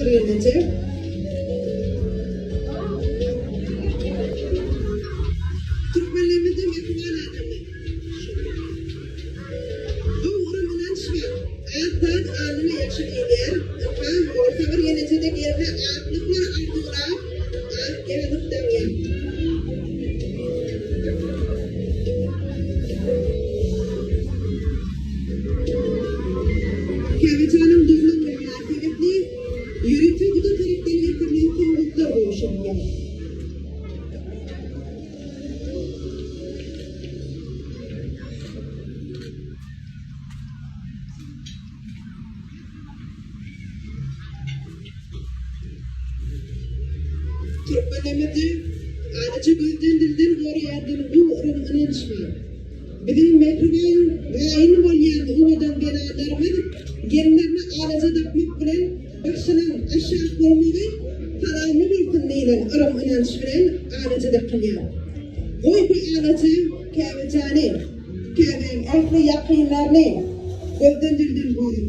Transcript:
Öğrenecek. Türkmenlerimizde mektuban adamı. Bu uğramanın şıma. Ağızdan ağzını yaşayabilir. Ama orta bir gelecek yerine ağızlıkla ardıra. Ağız gelecekten yer. Kâveçanın doğru münasebetli yürütü bu da tariften yakınlığı konuluklar oluşuyor. Türkmenimizde anıcı bildiğin dilden oraya bu oranın inanışma. Bizim mekrubayın gayin bolyan umadan beraberimiz genlerini ağaca takmak bilen başının aşağı koymayı haramlı bulsun deyilen oran inanış bilen ağaca takılıyor. Koy bu ağaca kâvecani, kâvenin altı yakınlarını gözden dilden boyun.